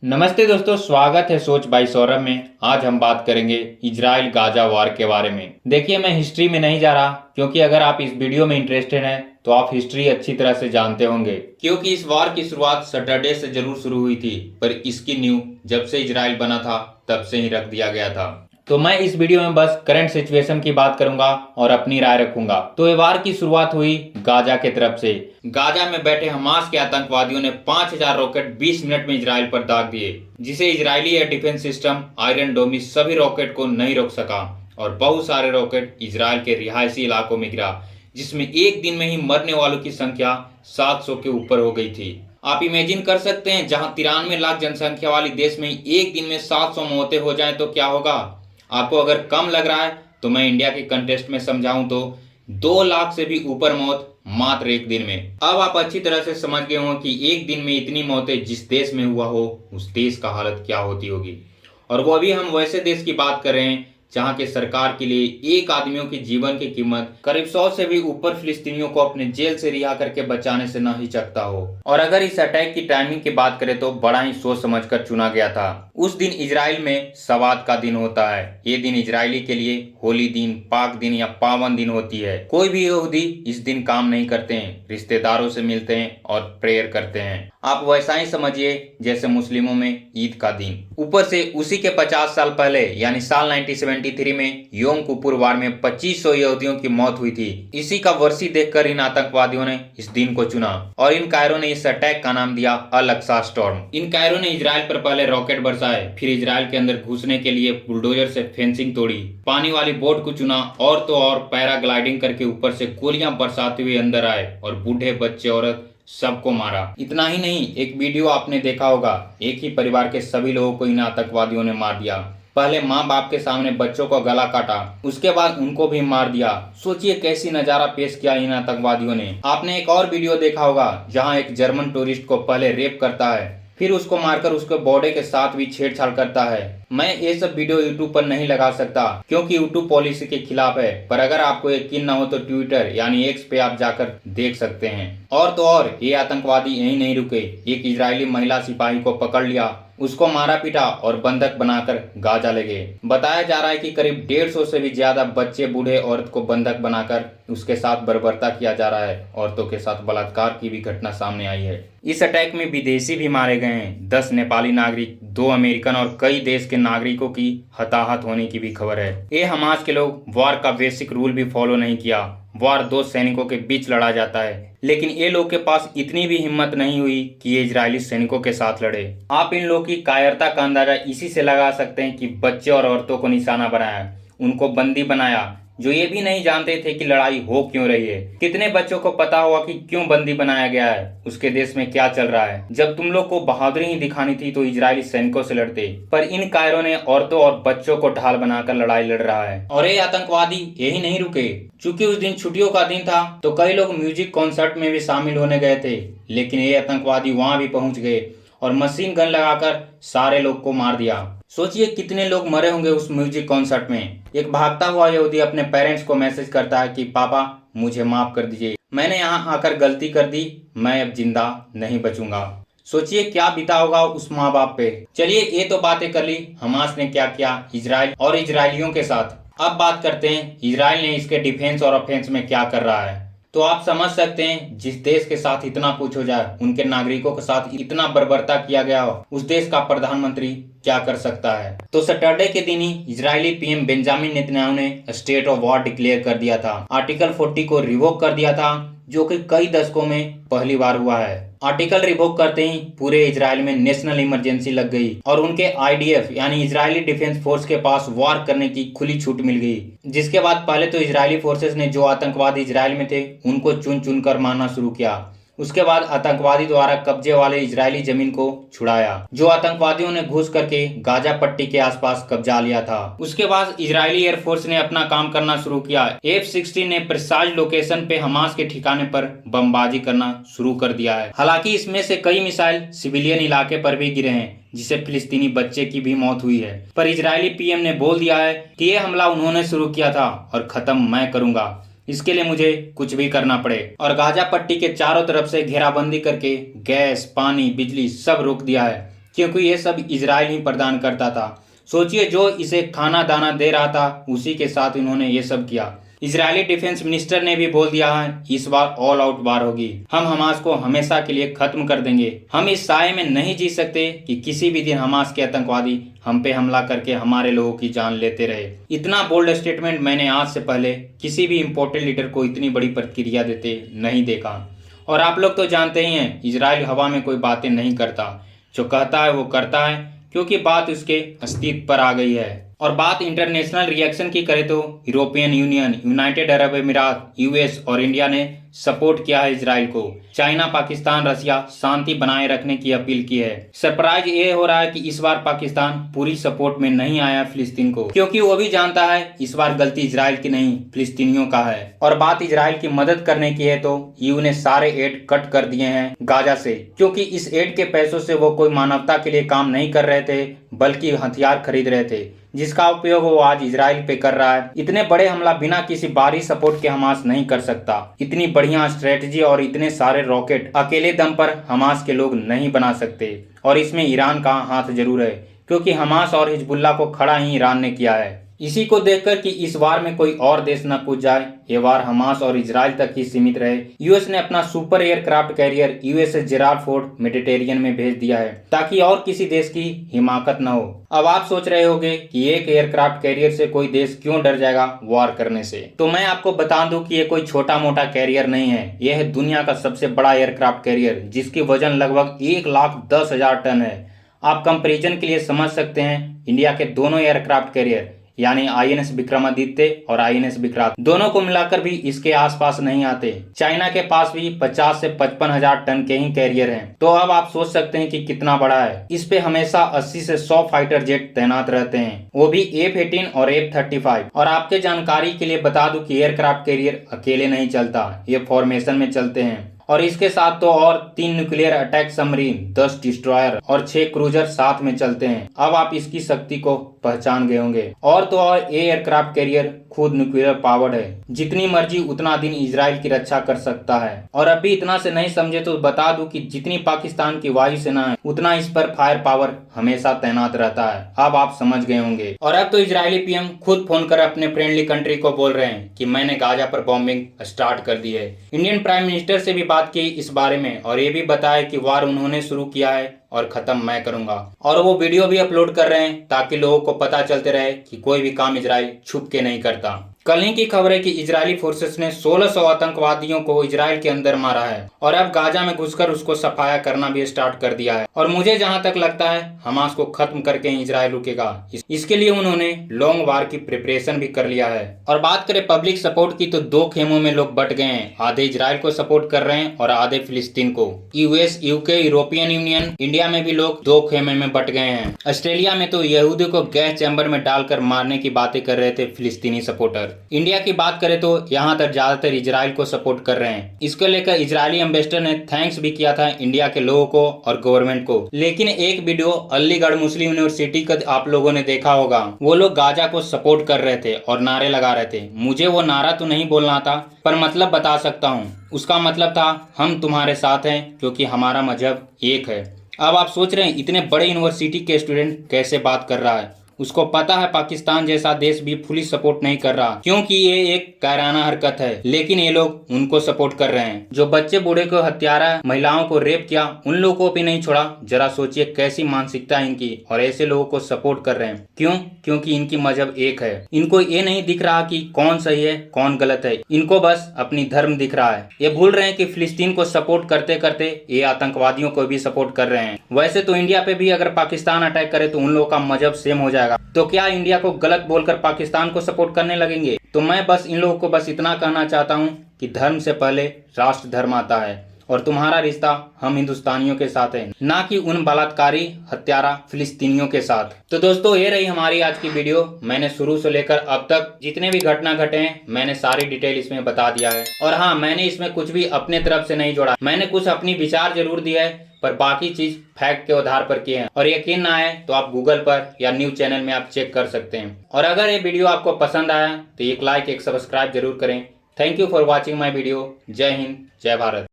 नमस्ते दोस्तों, स्वागत है सोच बाई सौरभ में। आज हम बात करेंगे इजराइल गाजा वार के बारे में। देखिए, मैं हिस्ट्री में नहीं जा रहा, क्योंकि अगर आप इस वीडियो में इंटरेस्टेड हैं तो आप हिस्ट्री अच्छी तरह से जानते होंगे, क्योंकि इस वार की शुरुआत सैटरडे से जरूर शुरू हुई थी, पर इसकी नींव जब से इजराइल बना था तब से ही रख दिया गया था। तो मैं इस वीडियो में बस करंट सिचुएशन की बात करूंगा और अपनी राय रखूंगा। तो ये वार की शुरुआत हुई गाजा के तरफ से। गाजा में बैठे हमास के आतंकवादियों ने 5000 रॉकेट 20 मिनट में इजराइल पर दाग दिए, जिसे Israeli air defence system iron dome इस सभी रॉकेट को नहीं रोक सका और बहुत सारे रॉकेट इजराइल के रिहायशी इलाकों में गिरा, जिसमें एक दिन में ही मरने वालों की संख्या 700 के ऊपर हो गई थी। आप इमेजिन कर सकते हैं, जहां 93 लाख जनसंख्या वाली देश में एक दिन में 700 मौतें हो जाएं तो क्या होगा। आपको अगर कम लग रहा है तो मैं इंडिया के कंटेस्ट में समझाऊं तो 2 लाख से भी ऊपर मौत मात्र एक दिन में। अब आप अच्छी तरह से समझ गए हों कि एक दिन में इतनी मौतें जिस देश में हुआ हो उस देश का हालत क्या होती होगी। और वो अभी हम वैसे देश की बात कर रहे हैं जहां के सरकार के लिए एक आदमियों की जीवन की कीमत करीब 100 से भी ऊपर फिलिस्तीनियों को अपने जेल से रिहा करके बचाने से न हिचकता हो। और अगर इस अटैक की टाइमिंग की बात करें तो बड़ा ही सोच समझकर चुना गया था। उस दिन इजराइल में सवात का दिन होता है। ये दिन इजरायली के लिए होली दिन, पाक दिन या पावन दिन होती है। कोई भी यहूदी इस दिन काम नहीं करते हैं, रिश्तेदारों से मिलते हैं और प्रेयर करते हैं। आप वैसा ही समझिए जैसे मुस्लिमों में ईद का दिन। ऊपर से उसी के 50 साल पहले यानी साल 1973 में योम किपुर वार में 2500 यहूदियों की मौत हुई थी। इसी का वर्षी देखकर इन आतंकवादियों ने इस दिन को चुना और इन कायरों ने इस अटैक का नाम दिया अल अक्सा स्टॉर्म। इन कायरों ने इजराइल पर पहले रॉकेट बरसाए, फिर इजराइल के अंदर घुसने के लिए बुलडोजर से फेंसिंग तोड़ी, पानी वाली बोट को चुना और तो और पैराग्लाइडिंग करके ऊपर से गोलियां बरसाते हुए अंदर आए और बूढ़े बच्चे औरत सबको मारा। इतना ही नहीं, एक वीडियो आपने देखा होगा, एक ही परिवार के सभी लोगों को इन आतंकवादियों ने मार दिया। पहले माँ बाप के सामने बच्चों का गला काटा, उसके बाद उनको भी मार दिया। सोचिए कैसी नजारा पेश किया इन आतंकवादियों ने। आपने एक और वीडियो देखा होगा जहां एक जर्मन टूरिस्ट को पहले रेप करता है, फिर उसको मारकर उसके बॉडी के साथ भी छेड़छाड़ करता है। मैं ये सब वीडियो यूट्यूब पर नहीं लगा सकता क्योंकि यूट्यूब पॉलिसी के खिलाफ है, पर अगर आपको यकीन ना हो तो ट्विटर यानी एक्स पे आप जाकर देख सकते हैं। और तो और ये आतंकवादी यहीं नहीं रुके, एक इजरायली महिला सिपाही को पकड़ लिया, उसको मारा पीटा और बंधक बनाकर गाजा ले गए। बताया जा रहा है कि करीब 150 से भी ज्यादा बच्चे बूढ़े औरत को बंधक बनाकर उसके साथ बर्बरता किया जा रहा है। औरतों के साथ बलात्कार की भी घटना सामने आई है। इस अटैक में विदेशी भी मारे गए हैं। 10 नेपाली नागरिक, 2 अमेरिकन और कई देश के नागरिकों की हताहत होने की भी खबर है। ये हमास के लोग वार का बेसिक रूल भी फॉलो नहीं किया। वार 2 सैनिकों के बीच लड़ा जाता है, लेकिन ये लोग के पास इतनी भी हिम्मत नहीं हुई कि ये इजरायली सैनिकों के साथ लड़े। आप इन लोग की कायरता का अंदाजा इसी से लगा सकते हैं कि बच्चे और औरतों को निशाना बनाया, उनको बंदी बनाया, जो ये भी नहीं जानते थे कि लड़ाई हो क्यों रही है। कितने बच्चों को पता होगा कि क्यों बंदी बनाया गया है, उसके देश में क्या चल रहा है। जब तुम लोग को बहादुरी ही दिखानी थी तो इजरायली सैनिकों से लड़ते, पर इन कायरों ने औरतों और बच्चों को ढाल बनाकर लड़ाई लड़ रहा है। और ये आतंकवादी यही नहीं रुके। चूंकि उस दिन छुट्टियों का दिन था तो कई लोग म्यूजिक कॉन्सर्ट में भी शामिल होने गए थे, लेकिन ये आतंकवादी वहां भी पहुंच गए और मशीन गन लगाकर सारे लोग को मार दिया। सोचिए कितने लोग मरे होंगे उस म्यूजिक कॉन्सर्ट में। एक भागता हुआ यहूदी अपने पेरेंट्स को मैसेज करता है कि पापा मुझे माफ कर दीजिए, मैंने यहाँ आकर गलती कर दी, मैं अब जिंदा नहीं बचूंगा। सोचिए क्या बीता होगा उस माँ बाप पे। चलिए ये तो बातें कर ली हमास ने क्या किया इजराइल और इजरायलियों के साथ। अब बात करते हैं इजराइल ने इसके डिफेंस और ऑफेंस में क्या कर रहा है। तो आप समझ सकते हैं, जिस देश के साथ इतना कुछ हो जाए, उनके नागरिकों के साथ इतना बर्बरता किया गया हो, उस देश का प्रधानमंत्री क्या कर सकता है। तो सैटरडे के दिन ही इजरायली पीएम बेंजामिन नेतन्याहू ने स्टेट ऑफ वॉर डिक्लेयर कर दिया था। आर्टिकल 40 को रिवोक कर दिया था, जो कि कई दशकों में पहली बार हुआ है। आर्टिकल रिवोक करते ही पूरे इजराइल में नेशनल इमरजेंसी लग गई और उनके आईडीएफ यानी इजरायली डिफेंस फोर्स के पास वार करने की खुली छूट मिल गई। जिसके बाद पहले तो इजरायली फोर्सेस ने जो आतंकवादी इजराइल में थे उनको चुन चुन कर मारना शुरू किया। उसके बाद आतंकवादी द्वारा कब्जे वाले इजरायली जमीन को छुड़ाया, जो आतंकवादियों ने घुस करके गाजा पट्टी के आसपास कब्जा लिया था। उसके बाद इजरायली एयरफोर्स ने अपना काम करना शुरू किया। F-16 ने प्रिसाइज लोकेशन पे हमास के ठिकाने पर बमबाजी करना शुरू कर दिया है। हालांकि इसमें से कई मिसाइल सिविलियन इलाके पर भी गिरे हैं, जिसे फिलिस्तीनी बच्चे की भी मौत हुई है। पर इजरायली पीएम ने बोल दिया है कि ये हमला उन्होंने शुरू किया था और खत्म मैं करूंगा, इसके लिए मुझे कुछ भी करना पड़े। और गाजा पट्टी के चारों तरफ से घेराबंदी करके गैस, पानी, बिजली सब रोक दिया है। क्योंकि ये सब इजराइल ही प्रदान करता था। सोचिए, जो इसे खाना दाना दे रहा था उसी के साथ इन्होंने ये सब किया। इजरायली डिफेंस मिनिस्टर ने भी बोल दिया है इस बार ऑल आउट वार होगी, हम हमास को हमेशा के लिए खत्म कर देंगे। हम इस साए में नहीं जी सकते कि किसी भी दिन हमास के आतंकवादी हम पे हमला करके हमारे लोगों की जान लेते रहे। इतना बोल्ड स्टेटमेंट मैंने आज से पहले किसी भी इम्पोर्टेंट लीडर को इतनी बड़ी प्रतिक्रिया देते नहीं देखा। और आप लोग तो जानते ही हैं, इजराइल हवा में कोई बातें नहीं करता, जो कहता है वो करता है, क्योंकि बात उसके अस्तित्व पर आ गई है। और बात इंटरनेशनल रिएक्शन की करें तो यूरोपियन यूनियन, यूनाइटेड अरब अमीरात, यूएस और इंडिया ने सपोर्ट किया है इजराइल को। चाइना, पाकिस्तान, रसिया शांति बनाए रखने की अपील की है। सरप्राइज ये हो रहा है कि इस बार पाकिस्तान पूरी सपोर्ट में नहीं आया फिलिस्तीन को, क्योंकि वो भी जानता है इस बार गलती इजराइल की नहीं फिलिस्तीनियों का है। और बात इजराइल की मदद करने की है तो यूएन ने सारे एड कट कर दिए हैं गाजा से, क्योंकि इस एड के पैसों से वो कोई मानवता के लिए काम नहीं कर रहे थे, बल्कि हथियार खरीद रहे थे, जिसका उपयोग वो आज इजराइल पे कर रहा है। इतने बड़े हमला बिना किसी बाहरी सपोर्ट के हमास नहीं कर सकता। इतनी बढ़िया स्ट्रेटजी और इतने सारे रॉकेट अकेले दम पर हमास के लोग नहीं बना सकते। और इसमें ईरान का हाथ जरूर है, क्योंकि हमास और हिजबुल्ला को खड़ा ही ईरान ने किया है। इसी को देखकर कि इस वार में कोई और देश न कूद जाए, ये वार हमास और इजराइल तक ही सीमित रहे, यूएस ने अपना super aircraft carrier USS Gerald Ford Mediterranean में भेज दिया है, ताकि और किसी देश की हिमाकत न हो। अब आप सोच रहे होंगे कि एक एयरक्राफ्ट कैरियर से कोई देश क्यों डर जाएगा वार करने से। तो मैं आपको बता दूं कि ये कोई छोटा मोटा कैरियर नहीं है, यह है दुनिया का सबसे बड़ा एयरक्राफ्ट कैरियर, जिसकी वजन लगभग 1,10,000 टन है। आप कंपेरिजन के लिए समझ सकते हैं, इंडिया के दोनों एयरक्राफ्ट कैरियर यानी आईएनएस विक्रमादित्य और आईएनएस विक्रांत, दोनों को मिलाकर भी इसके आसपास नहीं आते। चाइना के पास भी 50 से 55,000 टन के ही कैरियर हैं। तो अब आप सोच सकते हैं कि कितना बड़ा है। इस पे हमेशा 80 से 100 फाइटर जेट तैनात रहते हैं, वो भी F-18 और F-35। और आपके जानकारी के लिए बता दूं कि एयरक्राफ्ट कैरियर अकेले नहीं चलता, ये फॉर्मेशन में चलते हैं। और इसके साथ तो और 3 न्यूक्लियर अटैक सबमरीन, 10 डिस्ट्रॉयर और 6 क्रूजर साथ में चलते हैं। अब आप इसकी शक्ति को पहचान गए होंगे। और तो और ये एयरक्राफ्ट कैरियर खुद न्यूक्लियर पावर्ड है, जितनी मर्जी उतना दिन इजराइल की रक्षा कर सकता है। और अभी इतना से नहीं समझे तो बता दूं कि जितनी पाकिस्तान की वायुसेना है, उतना इस पर फायर पावर हमेशा तैनात रहता है। अब आप समझ गए होंगे। और अब तो इजरायली पीएम खुद फोन कर अपने फ्रेंडली कंट्री को बोल रहे हैं कि मैंने गाजा पर बॉम्बिंग स्टार्ट कर दी है। इंडियन प्राइम मिनिस्टर से भी बात की इस बारे में, और ये भी बताया कि वार उन्होंने शुरू किया है और खत्म मैं करूंगा। और वो वीडियो भी अपलोड कर रहे हैं ताकि लोगों को पता चलते रहे कि कोई भी काम इजराइल छुप के नहीं करता। कल ही की खबर है कि इजरायली फोर्सेस ने 1600 आतंकवादियों को इजराइल के अंदर मारा है, और अब गाजा में घुसकर उसको सफाया करना भी स्टार्ट कर दिया है। और मुझे जहां तक लगता है हमास को खत्म करके ही इजराइल रुकेगा। इसके लिए उन्होंने लॉन्ग वार की प्रिपरेशन भी कर लिया है। और बात करें पब्लिक सपोर्ट की तो 2 खेमों में लोग बट गए हैं, आधे इजराइल को सपोर्ट कर रहे हैं और आधे फिलिस्तीन को। US, UK, European union, India में भी लोग 2 खेमे में बट गए हैं। ऑस्ट्रेलिया में तो यहूदी को गैस चैम्बर में डालकर मारने की बातें कर रहे थे फिलिस्तीनी सपोर्टर। इंडिया की बात करें तो यहाँ तक ज्यादातर इजराइल को सपोर्ट कर रहे हैं। इसको लेकर इजरायली एम्बेसडर ने थैंक्स भी किया था इंडिया के लोगों को और गवर्नमेंट को। लेकिन एक वीडियो अलीगढ़ मुस्लिम यूनिवर्सिटी का आप लोगों ने देखा होगा, वो लोग गाजा को सपोर्ट कर रहे थे और नारे लगा रहे थे। मुझे वो नारा तो नहीं बोलना था, पर मतलब बता सकता हूँ। उसका मतलब था हम तुम्हारे साथ हैं, क्योंकि हमारा मजहब एक है। अब आप सोच रहे हैं इतने बड़े यूनिवर्सिटी के स्टूडेंट कैसे बात कर रहा है। उसको पता है पाकिस्तान जैसा देश भी फुली सपोर्ट नहीं कर रहा, क्योंकि ये एक कायराना हरकत है। लेकिन ये लोग उनको सपोर्ट कर रहे हैं। जो बच्चे बूढ़े को हत्यारा, महिलाओं को रेप किया, उन लोगों को भी नहीं छोड़ा। जरा सोचिए कैसी मानसिकता है इनकी, और ऐसे लोगों को सपोर्ट कर रहे हैं। क्यों? क्योंकि इनकी मजहब एक है। इनको ये नहीं दिख रहा कि कौन सही है कौन गलत है, इनको बस अपनी धर्म दिख रहा है। ये भूल रहे हैं कि फिलिस्तीन को सपोर्ट करते करते ये आतंकवादियों को भी सपोर्ट कर रहे हैं। वैसे तो इंडिया पे भी अगर पाकिस्तान अटैक करे तो उन लोगों का मजहब सेम हो जाएगा। तो क्या इंडिया को गलत बोलकर पाकिस्तान को सपोर्ट करने लगेंगे? तो मैं बस इन लोगों को बस इतना कहना चाहता हूं कि धर्म से पहले राष्ट्र धर्म आता है, और तुम्हारा रिश्ता हम हिंदुस्तानियों के साथ है, ना कि उन बलात्कारी हत्यारा फिलिस्तीनियों के साथ। तो दोस्तों, ये रही हमारी आज की वीडियो। मैंने शुरू से लेकर अब तक जितने भी घटना घटे हैं, मैंने सारी डिटेल इसमें बता दिया है। और हाँ, मैंने इसमें कुछ भी अपने तरफ से नहीं जोड़ा। मैंने कुछ अपनी विचार जरूर दिया है, पर बाकी चीज फैक्ट के आधार पर किए हैं। और यकीन ना आए तो आप गूगल पर या न्यूज चैनल में आप चेक कर सकते हैं। और अगर ये वीडियो आपको पसंद आया तो एक लाइक, एक सब्सक्राइब जरूर करें। Thank you for watching my video. जय हिंद, जय भारत।